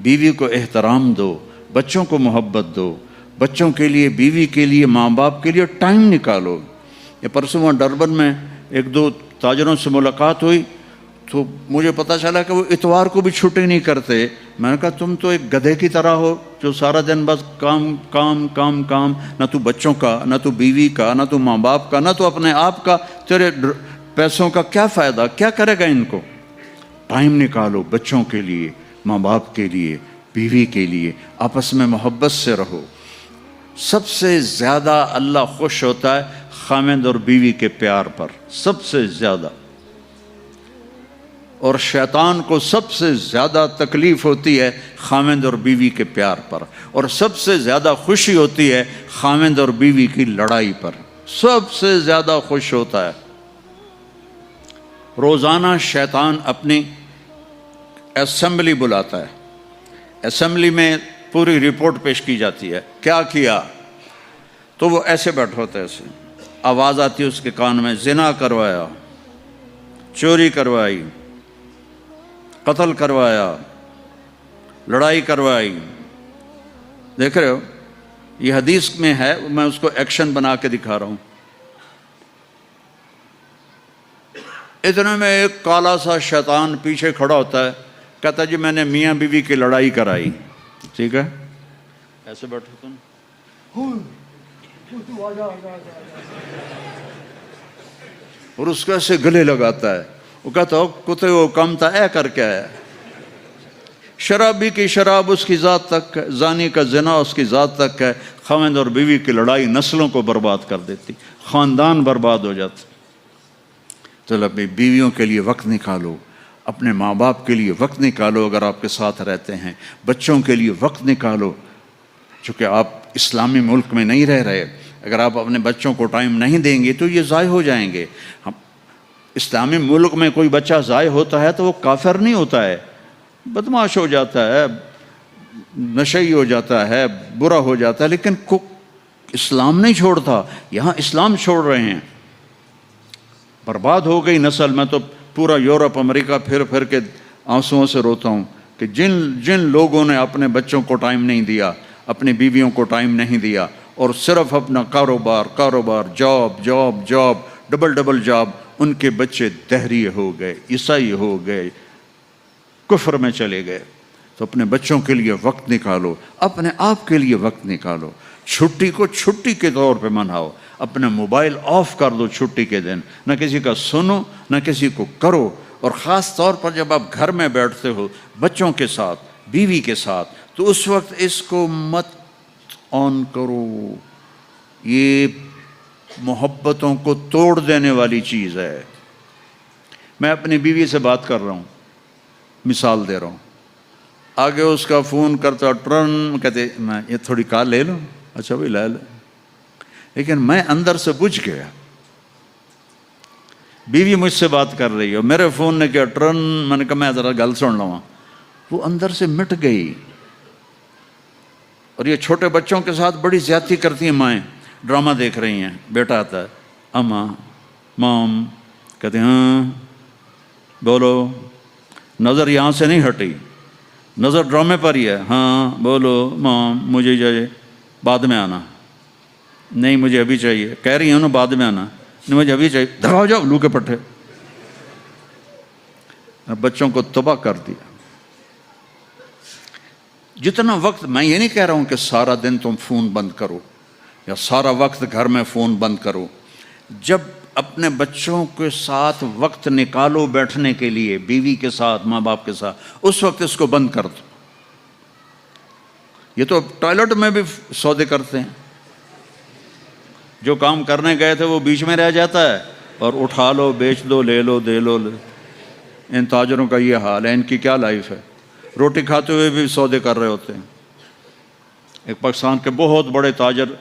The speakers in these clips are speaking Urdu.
بیوی کو احترام دو، بچوں کو محبت دو، بچوں کے لیے، بیوی کے لیے، ماں باپ کے لیے ٹائم نکالو۔ یہ پرسوں وہاں ڈربن میں ایک دو تاجروں سے ملاقات ہوئی تو مجھے پتہ چلا کہ وہ اتوار کو بھی چھٹی نہیں کرتے۔ میں نے کہا تم تو ایک گدھے کی طرح ہو جو سارا دن بس کام کام کام کام، نہ تو بچوں کا، نہ تو بیوی کا، نہ تو ماں باپ کا، نہ تو اپنے آپ کا۔ تیرے پیسوں کا کیا فائدہ؟ کیا کرے گا ان کو؟ ٹائم نکالو بچوں کے لیے، ماں باپ کے لیے، بیوی کے لیے، آپس میں محبت سے رہو۔ سب سے زیادہ اللہ خوش ہوتا ہے خاوند اور بیوی کے پیار پر، سب سے زیادہ۔ اور شیطان کو سب سے زیادہ تکلیف ہوتی ہے خاوند اور بیوی کے پیار پر، اور سب سے زیادہ خوشی ہوتی ہے خاوند اور بیوی کی لڑائی پر، سب سے زیادہ خوش ہوتا ہے۔ روزانہ شیطان اپنی اسمبلی بلاتا ہے، اسمبلی میں پوری رپورٹ پیش کی جاتی ہے، کیا کیا؟ تو وہ ایسے بیٹھا ہوتا ہے، ایسے آواز آتی ہے اس کے کان میں، زنا کروایا، چوری کروائی، قتل کروایا، لڑائی کروائی۔ دیکھ رہے ہو، یہ حدیث میں ہے، میں اس کو ایکشن بنا کے دکھا رہا ہوں۔ اتنے میں ایک کالا سا شیطان پیچھے کھڑا ہوتا ہے، کہتا ہے جی میں نے میاں بیوی کی لڑائی کرائی، ٹھیک ہے؟ ایسے بیٹھو تم، اور اس کو ایسے گلے لگاتا ہے۔ وہ کہتا ہو کتے وہ کم تھا، اے کر کے آیا۔ شرابی کی شراب اس کی ذات تک ہے، زانی کا زنا اس کی ذات تک ہے۔ خاوند اور بیوی کی لڑائی نسلوں کو برباد کر دیتی، خاندان برباد ہو جاتے۔ تو اپنی بیویوں کے لیے وقت نکالو، اپنے ماں باپ کے لیے وقت نکالو اگر آپ کے ساتھ رہتے ہیں، بچوں کے لیے وقت نکالو۔ چونکہ آپ اسلامی ملک میں نہیں رہ رہے، اگر آپ اپنے بچوں کو ٹائم نہیں دیں گے تو یہ ضائع ہو جائیں گے۔ اسلامی ملک میں کوئی بچہ ضائع ہوتا ہے تو وہ کافر نہیں ہوتا ہے، بدمعاش ہو جاتا ہے، نشئی ہو جاتا ہے، برا ہو جاتا ہے، لیکن اسلام نہیں چھوڑتا۔ یہاں اسلام چھوڑ رہے ہیں، برباد ہو گئی نسل۔ میں تو پورا یورپ امریکہ پھر پھر کے آنسوؤں سے روتا ہوں کہ جن لوگوں نے اپنے بچوں کو ٹائم نہیں دیا، اپنی بیویوں کو ٹائم نہیں دیا، اور صرف اپنا کاروبار، جاب، ڈبل جاب، ان کے بچے دہریے ہو گئے، عیسائی ہو گئے، کفر میں چلے گئے۔ تو اپنے بچوں کے لیے وقت نکالو، اپنے آپ کے لیے وقت نکالو۔ چھٹی کو چھٹی کے طور پہ مناؤ، اپنے موبائل آف کر دو چھٹی کے دن، نہ کسی کا سنو نہ کسی کو کرو۔ اور خاص طور پر جب آپ گھر میں بیٹھتے ہو بچوں کے ساتھ، بیوی کے ساتھ، تو اس وقت اس کو مت آن کرو۔ یہ محبتوں کو توڑ دینے والی چیز ہے۔ میں اپنی بیوی سے بات کر رہا ہوں، مثال دے رہا ہوں، آگے اس کا فون کرتا ٹرن، کہتے میں یہ تھوڑی کال لے لوں، اچھا بھائی لے لے، لیکن میں اندر سے بجھ گیا۔ بیوی مجھ سے بات کر رہی ہے، میرے فون نے کیا ٹرن، میں نے کہا میں ذرا گل سن لوں، وہ اندر سے مٹ گئی۔ اور یہ چھوٹے بچوں کے ساتھ بڑی زیادتی کرتی ہیں مائیں، ڈرامہ دیکھ رہی ہیں، بیٹا آتا ہے، اماں، مام، کہتے ہیں ہاں بولو، نظر یہاں سے نہیں ہٹی، نظر ڈرامے پر ہی ہے، ہاں بولو مام مجھے چاہیے، بعد میں آنا، نہیں مجھے ابھی چاہیے، کہہ رہی ہوں نا بعد میں آنا، نہیں مجھے ابھی چاہیے، دھڑا جاؤ لو کے پٹھے۔ بچوں کو تباہ کر دیا۔ جتنا وقت، میں یہ نہیں کہہ رہا ہوں کہ سارا دن تم فون بند کرو یا سارا وقت گھر میں فون بند کرو، جب اپنے بچوں کے ساتھ وقت نکالو بیٹھنے کے لیے، بیوی کے ساتھ، ماں باپ کے ساتھ، اس وقت اس کو بند کر دو۔ یہ تو ٹوائلٹ میں بھی سودے کرتے ہیں، جو کام کرنے گئے تھے وہ بیچ میں رہ جاتا ہے، اور اٹھا لو، بیچ دو، لے لو، دے لو۔ ان تاجروں کا یہ حال ہے، ان کی کیا لائف ہے، روٹی کھاتے ہوئے بھی سودے کر رہے ہوتے ہیں۔ ایک پاکستان کے بہت بڑے تاجر،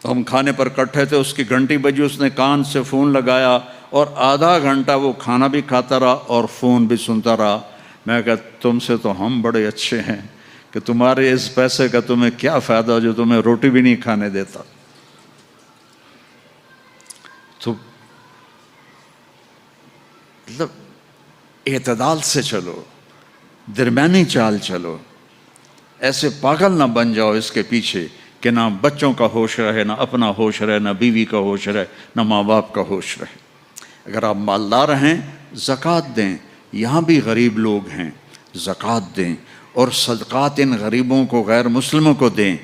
ہم کھانے پر کٹھے تھے، اس کی گھنٹی بجی، اس نے کان سے فون لگایا اور آدھا گھنٹہ وہ کھانا بھی کھاتا رہا اور فون بھی سنتا رہا۔ میں کہا تم سے تو ہم بڑے اچھے ہیں کہ تمہارے اس پیسے کا تمہیں کیا فائدہ جو تمہیں روٹی بھی نہیں کھانے دیتا۔ تو مطلب اعتدال سے چلو، درمیانی چال چلو، ایسے پاگل نہ بن جاؤ اس کے پیچھے کہ نہ بچوں کا ہوش رہے، نہ اپنا ہوش رہے، نہ بیوی کا ہوش رہے، نہ ماں باپ کا ہوش رہے۔ اگر آپ مالدار ہیں زکوٰۃ دیں، یہاں بھی غریب لوگ ہیں، زکوٰۃ دیں، اور صدقات ان غریبوں کو، غیر مسلموں کو دیں۔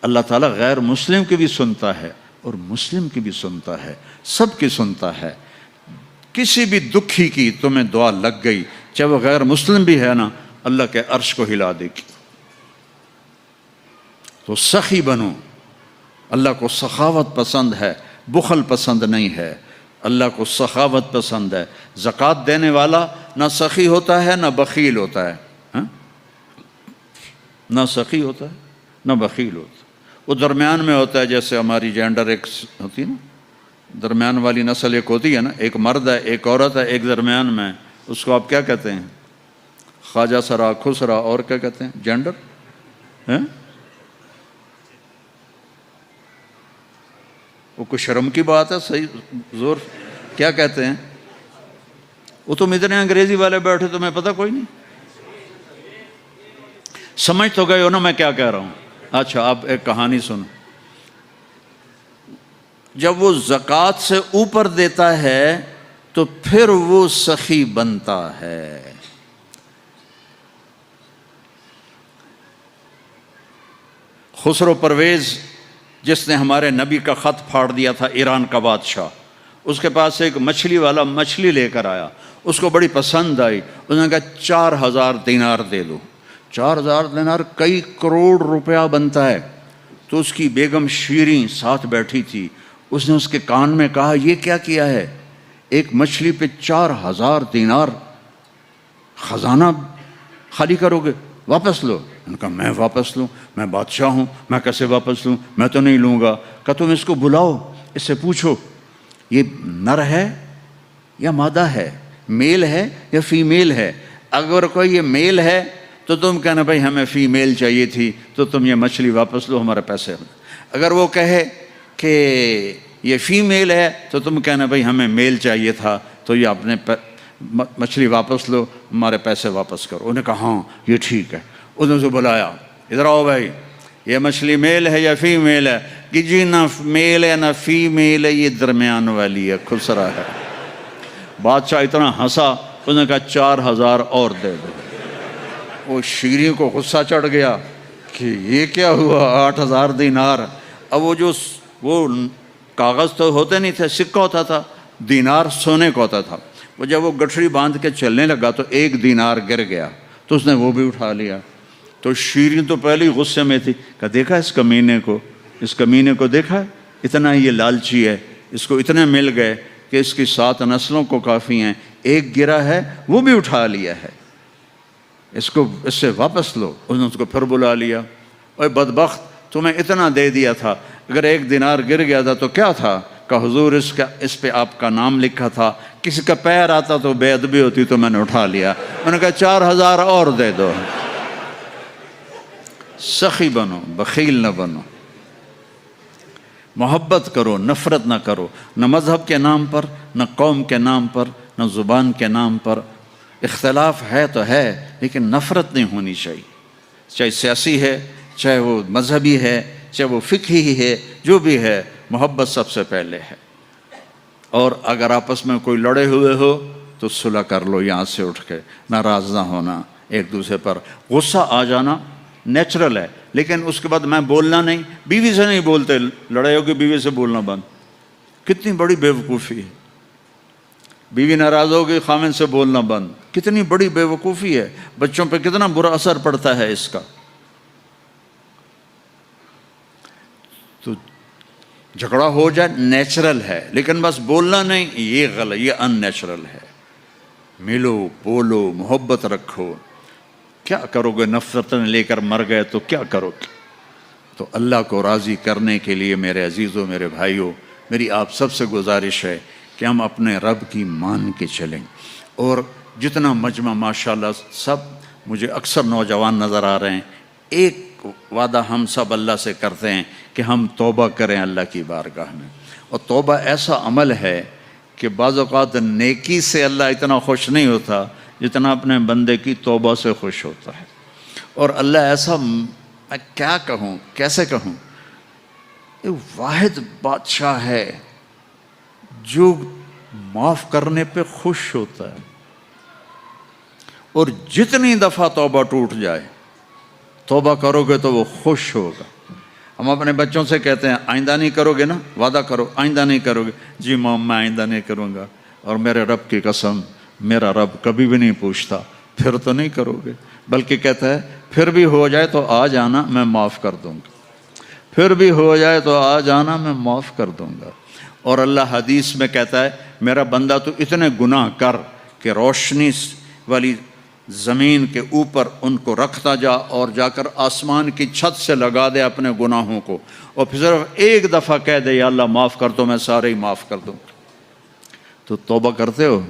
اللہ تعالیٰ غیر مسلم کی بھی سنتا ہے اور مسلم کی بھی سنتا ہے، سب کی سنتا ہے۔ کسی بھی دکھی کی تمہیں دعا لگ گئی، چاہے وہ غیر مسلم بھی ہے نا، اللہ کے عرش کو ہلا دے گی۔ تو سخی بنو، اللہ کو سخاوت پسند ہے، بخل پسند نہیں ہے، اللہ کو سخاوت پسند ہے۔ زکوٰۃ دینے والا نہ سخی ہوتا ہے نہ بخیل ہوتا ہے، نہ سخی ہوتا ہے نہ بخیل ہوتا ہے، وہ درمیان میں ہوتا ہے۔ جیسے ہماری جینڈر ایک ہوتی ہے نا، درمیان والی نسل ایک ہوتی ہے نا، ایک مرد ہے ایک عورت ہے، ایک درمیان میں، اس کو آپ کیا کہتے ہیں؟ خواجہ سرا، خسرا، اور کیا کہتے ہیں؟ جینڈر؟ وہ کوئی شرم کی بات ہے؟ صحیح زور کیا کہتے ہیں؟ وہ تم اتنے انگریزی والے بیٹھے، تمہیں پتہ کوئی نہیں؟ سمجھ تو گئے ہو نا میں کیا کہہ رہا ہوں؟ اچھا اب ایک کہانی سنو۔ جب وہ زکوٰۃ سے اوپر دیتا ہے تو پھر وہ سخی بنتا ہے۔ خسرو پرویز جس نے ہمارے نبی کا خط پھاڑ دیا تھا، ایران کا بادشاہ، اس کے پاس ایک مچھلی والا مچھلی لے کر آیا، اس کو بڑی پسند آئی، اس نے کہا 4000 دینار دے دو۔ 4000 دینار کئی کروڑ روپیہ بنتا ہے۔ تو اس کی بیگم شیریں ساتھ بیٹھی تھی، اس نے اس کے کان میں کہا یہ کیا کیا ہے؟ ایک مچھلی پہ 4000 دینار خزانہ خالی کرو گے؟ واپس لو۔ انہوں نے کہا میں واپس لوں؟ میں بادشاہ ہوں، میں کیسے واپس لوں؟ میں تو نہیں لوں گا۔ کہا تم اس کو بلاؤ، اس سے پوچھو یہ نر ہے یا مادہ ہے، میل ہے یا فیمیل ہے۔ اگر کوئی یہ میل ہے تو تم کہنا بھائی ہمیں فیمیل چاہیے تھی، تو تم یہ مچھلی واپس لو، ہمارے پیسے۔ اگر وہ کہے کہ یہ فیمیل ہے تو تم کہنا بھائی ہمیں میل چاہیے تھا، تو یہ اپنے مچھلی واپس لو، ہمارے پیسے واپس کرو۔ انہوں نے کہا ہاں یہ ٹھیک ہے۔ انہوں نے بلایا، ادھر آؤ بھائی، یہ مچھلی میل ہے یا فیمیل ہے؟ کہ جی نہ میل ہے نہ فیمیل ہے، یہ درمیان والی ہے، خسرا ہے۔ بادشاہ اتنا ہنسا، انہوں نے کہا 4000 اور دے دو۔ وہ شیریں کو غصہ چڑھ گیا کہ یہ کیا ہوا، 8000 دینار۔ اب وہ کاغذ تو ہوتے نہیں تھے، سکہ ہوتا تھا، دینار سونے کا ہوتا تھا۔ وہ جب وہ گٹھڑی باندھ کے چلنے لگا تو 1 دینار گر گیا، تو اس نے وہ بھی اٹھا لیا۔ تو شیریں تو پہلے ہی غصے میں تھی، کہا دیکھا اس کمینے کو دیکھا ہے، اتنا یہ لالچی ہے، اس کو اتنے مل گئے کہ اس کی 7 نسلوں کو کافی ہیں، ایک گرا ہے وہ بھی اٹھا لیا ہے، اس سے واپس لو۔ اس نے اس کو پھر بلا لیا، اوے بدبخت تمہیں اتنا دے دیا تھا، اگر 1 دینار گر گیا تھا تو کیا تھا؟ کہ حضور اس پہ آپ کا نام لکھا تھا، کسی کا پیر آتا تو بے ادبی ہوتی تو میں نے اٹھا لیا۔ میں نے کہا 4000 اور دے دو۔ سخی بنو، بخیل نہ بنو، محبت کرو، نفرت نہ کرو، نہ مذہب کے نام پر، نہ قوم کے نام پر، نہ زبان کے نام پر۔ اختلاف ہے تو ہے، لیکن نفرت نہیں ہونی چاہیے، چاہے سیاسی ہے، چاہے وہ مذہبی ہے، چاہے وہ فقہی ہی ہے، جو بھی ہے، محبت سب سے پہلے ہے۔ اور اگر آپس میں کوئی لڑے ہوئے ہو تو صلح کر لو، یہاں سے اٹھ کے، ناراض نہ ہونا ایک دوسرے پر۔ غصہ آ جانا نیچرل ہے، لیکن اس کے بعد میں بولنا نہیں، بیوی سے نہیں بولتے، لڑائی ہوگی بیوی سے بولنا بند، کتنی بڑی بے وقوفی ہے۔ بیوی ناراض ہوگی، خامن سے بولنا بند، کتنی بڑی بے وقوفی ہے، بچوں پہ کتنا برا اثر پڑتا ہے اس کا۔ تو جھگڑا ہو جائے نیچرل ہے، لیکن بس بولنا نہیں، یہ غلط، یہ ان نیچرل ہے۔ ملو، بولو، محبت رکھو۔ کیا کرو گے نفرتیں لے کر مر گئے تو کیا کرو گے؟ تو اللہ کو راضی کرنے کے لیے میرے عزیزوں، میرے بھائیوں، میری آپ سب سے گزارش ہے کہ ہم اپنے رب کی مان کے چلیں۔ اور جتنا مجمع ماشاءاللہ سب مجھے اکثر نوجوان نظر آ رہے ہیں، ایک وعدہ ہم سب اللہ سے کرتے ہیں کہ ہم توبہ کریں اللہ کی بارگاہ میں۔ اور توبہ ایسا عمل ہے کہ بعض اوقات نیکی سے اللہ اتنا خوش نہیں ہوتا، جتنا اپنے بندے کی توبہ سے خوش ہوتا ہے۔ اور اللہ ایسا، میں کیا کہوں، کیسے کہوں، یہ واحد بادشاہ ہے جو معاف کرنے پہ خوش ہوتا ہے، اور جتنی دفعہ توبہ ٹوٹ جائے، توبہ کرو گے تو وہ خوش ہوگا۔ ہم اپنے بچوں سے کہتے ہیں آئندہ نہیں کرو گے نا، وعدہ کرو آئندہ نہیں کرو گے، جی مام میں آئندہ نہیں کروں گا، اور میرے رب کی قسم میرا رب کبھی بھی نہیں پوچھتا پھر تو نہیں کرو گے، بلکہ کہتا ہے پھر بھی ہو جائے تو آ جانا میں معاف کر دوں گا، پھر بھی ہو جائے تو آ جانا میں معاف کر دوں گا۔ اور اللہ حدیث میں کہتا ہے میرا بندہ تو اتنے گناہ کر کہ روشنی والی زمین کے اوپر ان کو رکھتا جا، اور جا کر آسمان کی چھت سے لگا دے اپنے گناہوں کو، اور پھر صرف ایک دفعہ کہہ دے یا اللہ معاف کر دو، میں سارے ہی معاف کر دوں۔ تو توبہ کرتے ہو؟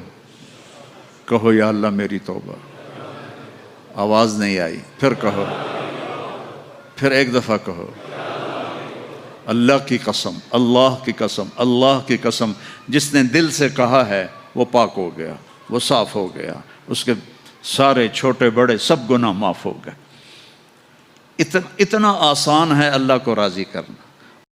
کہو یا اللہ میری توبہ۔ آواز نہیں آئی، پھر کہو، پھر ایک دفعہ کہو، اللہ کی قسم، اللہ کی قسم، اللہ کی قسم، جس نے دل سے کہا ہے وہ پاک ہو گیا، وہ صاف ہو گیا، اس کے سارے چھوٹے بڑے سب گناہ معاف ہو گئے۔ اتنا آسان ہے اللہ کو راضی کرنا۔